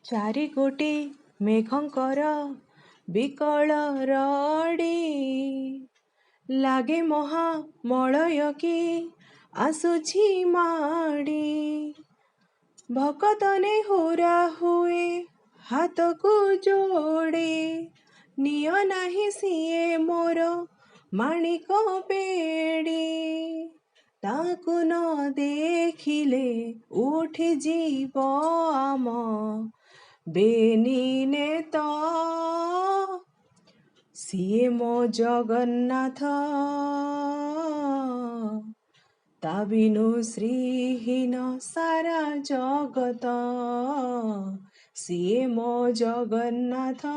ଚାରିଗୋଟି ମେଘଙ୍କର ବିକଳ ରଡ଼ି ଲାଗେ ମହାମଳୟ କି ଆସୁଛି ମାଡ଼ି ଭକତନେ ହୁରା ହୁଏ ହାତକୁ ଯୋଡ଼େ ନିଅ ନାହିଁ ସିଏ ମୋର ମାଣିକ ପେଡ଼ି ତାକୁ ନ ଦେଖିଲେ ଉଠିଯିବ ଆମ ବେନିନେ ତ ସିଏ ମୋ ଜଗନ୍ନାଥ ତା ବିନୁ ଶ୍ରୀହୀନ ସାରା ଜଗତ ସିଏ ମୋ ଜଗନ୍ନାଥ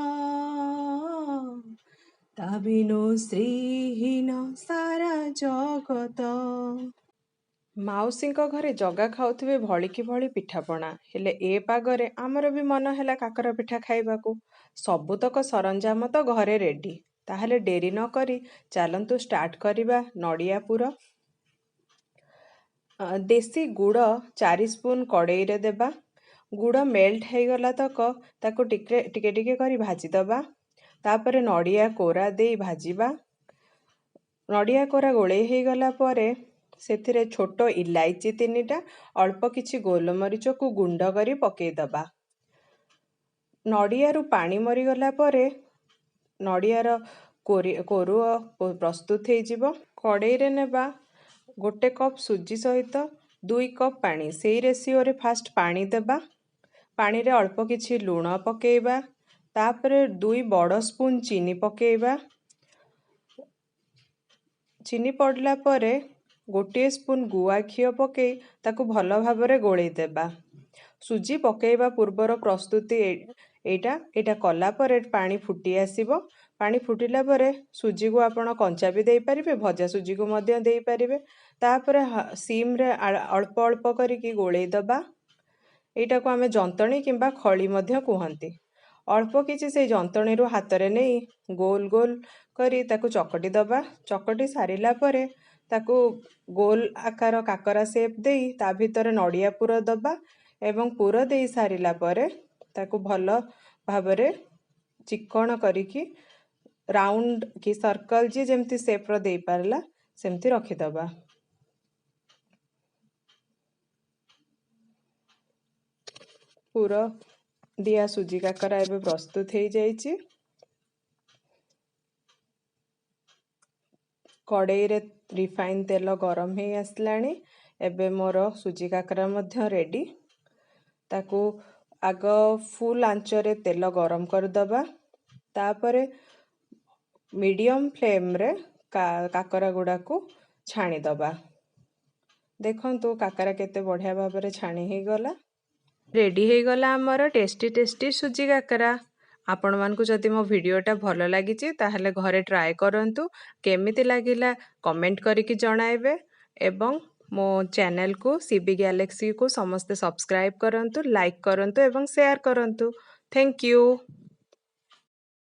ତା ବିନୁ ଶ୍ରୀହୀନ ସାରା ଜଗତ। ମାଉସୀଙ୍କ ଘରେ ଜଗା ଖାଉଥିବେ ଭଳିକି ଭଳି ପିଠାପଣା, ହେଲେ ଏ ପାଗରେ ଆମର ବି ମନ ହେଲା କାକର ପିଠା ଖାଇବାକୁ। ସବୁତକ ସରଞ୍ଜାମ ତ ଘରେ ରେଡି, ତାହେଲେ ଡେରି ନ କରି ଚାଲନ୍ତୁ ଷ୍ଟାର୍ଟ କରିବା। ନଡ଼ିଆ ପୁର, ଦେଶୀ ଗୁଡ଼ 4 ସ୍ପୁନ୍ କଡ଼େଇରେ ଦେବା। ଗୁଡ଼ ମେଲ୍ଟ ହେଇଗଲା ତକ ତାକୁ ଟିକେ ଟିକେ କରି ଭାଜିଦେବା। ତାପରେ ନଡ଼ିଆ କୋରା ଦେଇ ଭାଜିବା। ନଡ଼ିଆ କୋରା ଗୋଳେଇ ହେଇଗଲା ପରେ ସେଥିରେ ଛୋଟ ଇଲାଇଚି 3ଟା, ଅଳ୍ପ କିଛି ଗୋଲମରିଚକୁ ଗୁଣ୍ଡ କରି ପକେଇଦେବା। ନଡ଼ିଆରୁ ପାଣି ମରିଗଲା ପରେ ନଡ଼ିଆର କୋରୁଅ ପ୍ରସ୍ତୁତ ହେଇଯିବ। କଡ଼େଇରେ ନେବା 1 କପ୍ ସୁଜି ସହିତ 2 କପ୍ ପାଣି, ସେଇ ରେସିଓରେ ଫାଷ୍ଟ ପାଣି ଦେବା। ପାଣିରେ ଅଳ୍ପ କିଛି ଲୁଣ ପକେଇବା। ତାପରେ 2 ବଡ଼ ସ୍ପୁନ୍ ଚିନି ପକେଇବା। ଚିନି ପଡ଼ିଲା ପରେ 1 ସ୍ପୁନ୍ ଗୁଆ ଘିଅ ପକେଇ ତାକୁ ଭଲ ଭାବରେ ଗୋଳେଇ ଦେବା। ସୁଜି ପକେଇବା ପୂର୍ବର ପ୍ରସ୍ତୁତି ଏଇଟା କଲା ପରେ ପାଣି ଫୁଟି ଆସିବ। ପାଣି ଫୁଟିଲା ପରେ ସୁଜିକୁ ଆପଣ କଞ୍ଚା ବି ଦେଇପାରିବେ, ଭଜା ସୁଜିକୁ ମଧ୍ୟ ଦେଇପାରିବେ। ତାପରେ ସିମ୍ରେ ଅଳ୍ପ ଅଳ୍ପ କରିକି ଗୋଳେଇ ଦେବା। ଏଇଟାକୁ ଆମେ ଯନ୍ତଣୀ କିମ୍ବା ଖଳି ମଧ୍ୟ କୁହନ୍ତି। ଅଳ୍ପ କିଛି ସେଇ ଯନ୍ତଣୀରୁ ହାତରେ ନେଇ ଗୋଲ ଗୋଲ କରି ତାକୁ ଚକଟି ଦେବା। ଚକଟି ସାରିଲା ପରେ ତାକୁ ଗୋଲ ଆକାର କାକରା ସେପ୍ ଦେଇ ତା ଭିତରେ ନଡ଼ିଆ ପୁର ଦେବା ଏବଂ ପୁର ଦେଇ ସାରିଲା ପରେ ତାକୁ ଭଲ ଭାବରେ ଚିକଣ କରିକି ରାଉଣ୍ଡ କି ସର୍କଲ ଯିଏ ଯେମିତି ସେପ୍ର ଦେଇପାରିଲା ସେମିତି ରଖିଦେବା। ପୁର ଦିଆ ସୁଜି କାକରା ଏବେ ପ୍ରସ୍ତୁତ ହେଇଯାଇଛି। କଡ଼େଇରେ ରିଫାଇନ୍ ତେଲ ଗରମ ହେଇ ଆସିଲାଣି। ଏବେ ମୋର ସୁଜି କାକରା ମଧ୍ୟ ରେଡ଼ି। ତାକୁ ଆଗ ଫୁଲ୍ ଆଞ୍ଚରେ ତେଲ ଗରମ କରିଦେବା। ତାପରେ ମିଡ଼ିୟମ୍ ଫ୍ଲେମ୍ରେ କାକରା ଗୁଡ଼ାକୁ ଛାଣିଦେବା। ଦେଖନ୍ତୁ କାକରା କେତେ ବଢ଼ିଆ ଭାବରେ ଛାଣି ହେଇଗଲା। ରେଡ଼ି ହେଇଗଲା ଆମର ଟେଷ୍ଟି ସୁଜି କାକରା। ଆପଣମାନଙ୍କୁ ଯଦି ମୋ ଭିଡ଼ିଓଟା ଭଲ ଲାଗିଛି ତାହେଲେ ଘରେ ଟ୍ରାଏ କରନ୍ତୁ। କେମିତି ଲାଗିଲା କମେଣ୍ଟ କରିକି ଜଣାଇବେ ଏବଂ ମୋ ଚ୍ୟାନେଲକୁ CB Galaxyକୁ ସମସ୍ତେ ସବସ୍କ୍ରାଇବ୍ କରନ୍ତୁ, ଲାଇକ୍ କରନ୍ତୁ ଏବଂ ସେୟାର କରନ୍ତୁ। Thank you.